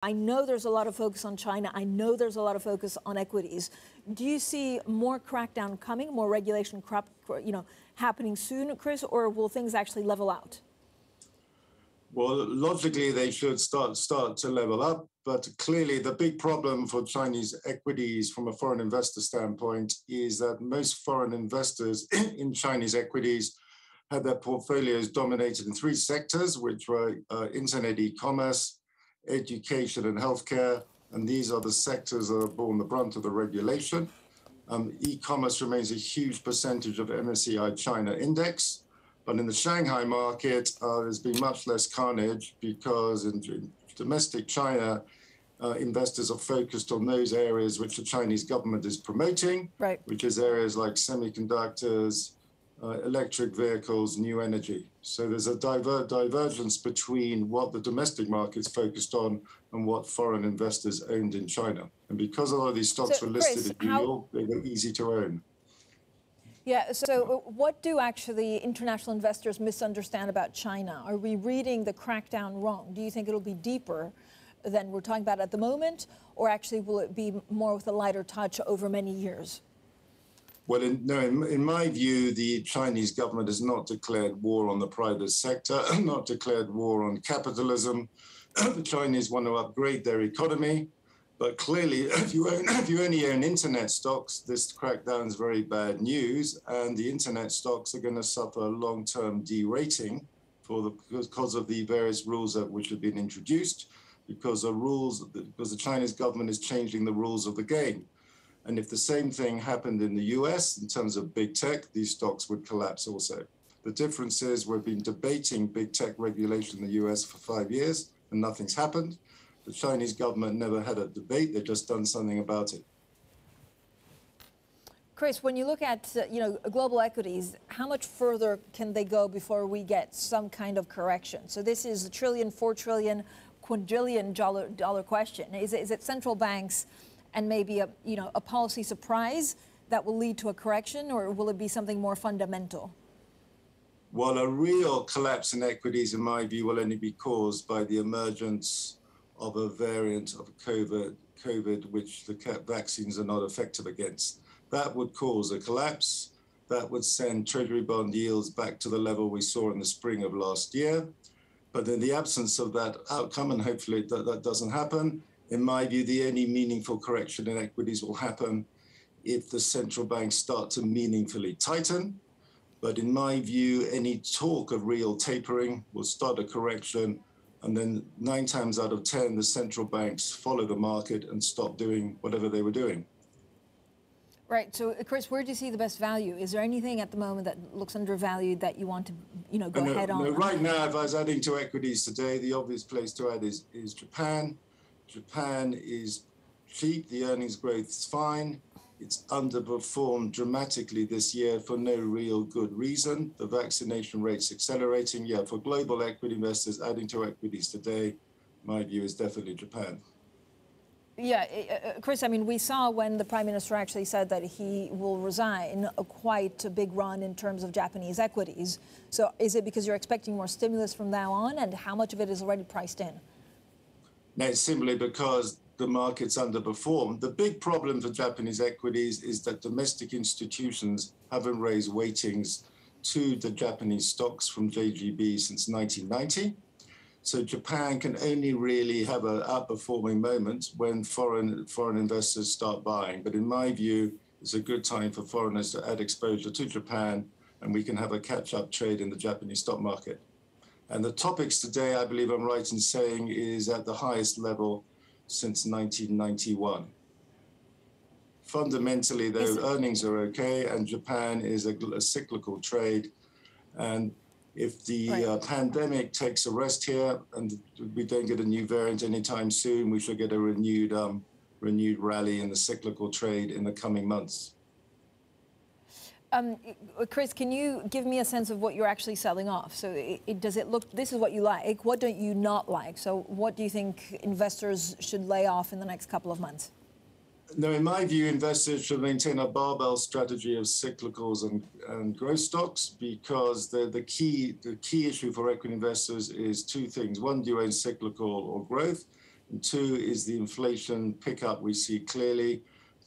I know there's a lot of focus on China. I know there's a lot of focus on equities. Do you see more crackdown coming, more regulation happening soon, Chris, or will things actually level out? Well, logically, they should start to level up. But clearly, the big problem for Chinese equities from a foreign investor standpoint is that most foreign investors in Chinese equities had their portfolios dominated in three sectors, which were internet e-commerce, education and healthcare, and these are the sectors that have borne the brunt of the regulation. E-commerce remains a huge percentage of MSCI China index, but in the Shanghai market, there's been much less carnage because in domestic China, investors are focused on those areas which the Chinese government is promoting, right, which is areas like semiconductors, electric vehicles, new energy. So there's a divergence between what the domestic market's focused on and what foreign investors owned in China. And because a lot of these stocks were listed in New York, they were easy to own. Yeah, so what do actually international investors misunderstand about China? Are we reading the crackdown wrong? Do you think it'll be deeper than we're talking about at the moment, or actually will it be more with a lighter touch over many years? Well, in my view, the Chinese government has not declared war on the private sector, not declared war on capitalism. The Chinese want to upgrade their economy. But clearly, if you only own internet stocks, this crackdown is very bad news. And the internet stocks are going to suffer long-term derating because of the various rules which have been introduced, because the Chinese government is changing the rules of the game. And if the same thing happened in the US in terms of big tech, these stocks would collapse also. The difference is we've been debating big tech regulation in the US for 5 years and nothing's happened. The Chinese government never had a debate, they've just done something about it. Chris, when you look at global equities, how much further can they go before we get some kind of correction? So this is a $1 trillion, $4 trillion, quadrillion dollar question. Is it central banks and maybe a policy surprise that will lead to a correction, or will it be something more fundamental? Well, a real collapse in equities, in my view, will only be caused by the emergence of a variant of COVID, which the vaccines are not effective against. That would cause a collapse. That would send Treasury bond yields back to the level we saw in the spring of last year. But in the absence of that outcome, and hopefully that doesn't happen, in my view, the only meaningful correction in equities will happen if the central banks start to meaningfully tighten. But in my view, any talk of real tapering will start a correction, and then 9 times out of 10, the central banks follow the market and stop doing whatever they were doing. Right. So, Chris, where do you see the best value? Is there anything at the moment that looks undervalued that you want to, go ahead on? No, right now, if I was adding to equities today, the obvious place to add is Japan. Japan is cheap. The earnings growth is fine. It's underperformed dramatically this year for no real good reason. The vaccination rate's accelerating. Yeah, for global equity investors, adding to equities today, my view is definitely Japan. Yeah, Chris, I mean, we saw when the Prime Minister actually said that he will resign quite a big run in terms of Japanese equities. So is it because you're expecting more stimulus from now on, and how much of it is already priced in? No, it's simply because the market's underperformed. The big problem for Japanese equities is that domestic institutions haven't raised weightings to the Japanese stocks from JGB since 1990. So Japan can only really have an outperforming moment when foreign investors start buying. But in my view, it's a good time for foreigners to add exposure to Japan, and we can have a catch-up trade in the Japanese stock market. And the topics today, I believe I'm right in saying, is at the highest level since 1991. Fundamentally, though, earnings are okay, and Japan is a cyclical trade. And if the pandemic takes a rest here and we don't get a new variant anytime soon, we should get a renewed rally in the cyclical trade in the coming months. Chris, can you give me a sense of what you're actually selling off? So does it look, this is what you like, what don't you not like? So what do you think investors should lay off in the next couple of months? No, in my view, investors should maintain a barbell strategy of cyclicals and growth stocks, because the key issue for equity investors is two things. One, do you own cyclical or growth? And two is the inflation pickup we see clearly,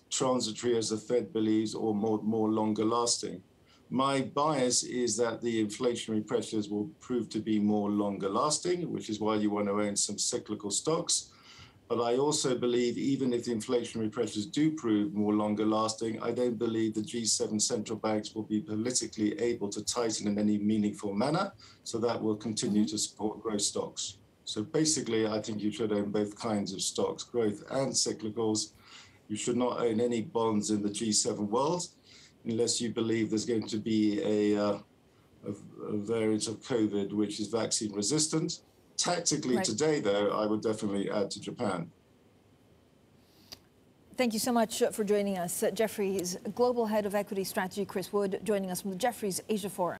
transitory as the Fed believes, or more longer lasting. My bias is that the inflationary pressures will prove to be more longer lasting, which is why you want to own some cyclical stocks. But I also believe even if the inflationary pressures do prove more longer lasting, I don't believe the G7 central banks will be politically able to tighten in any meaningful manner. So that will continue to support growth stocks. So basically, I think you should own both kinds of stocks, growth and cyclicals. You should not own any bonds in the G7 world unless you believe there's going to be a variant of COVID which is vaccine resistant. Tactically today, though, I would definitely add to Japan. Thank you so much for joining us. Jefferies Global Head of Equity Strategy, Chris Wood, joining us from the Jefferies Asia Forum.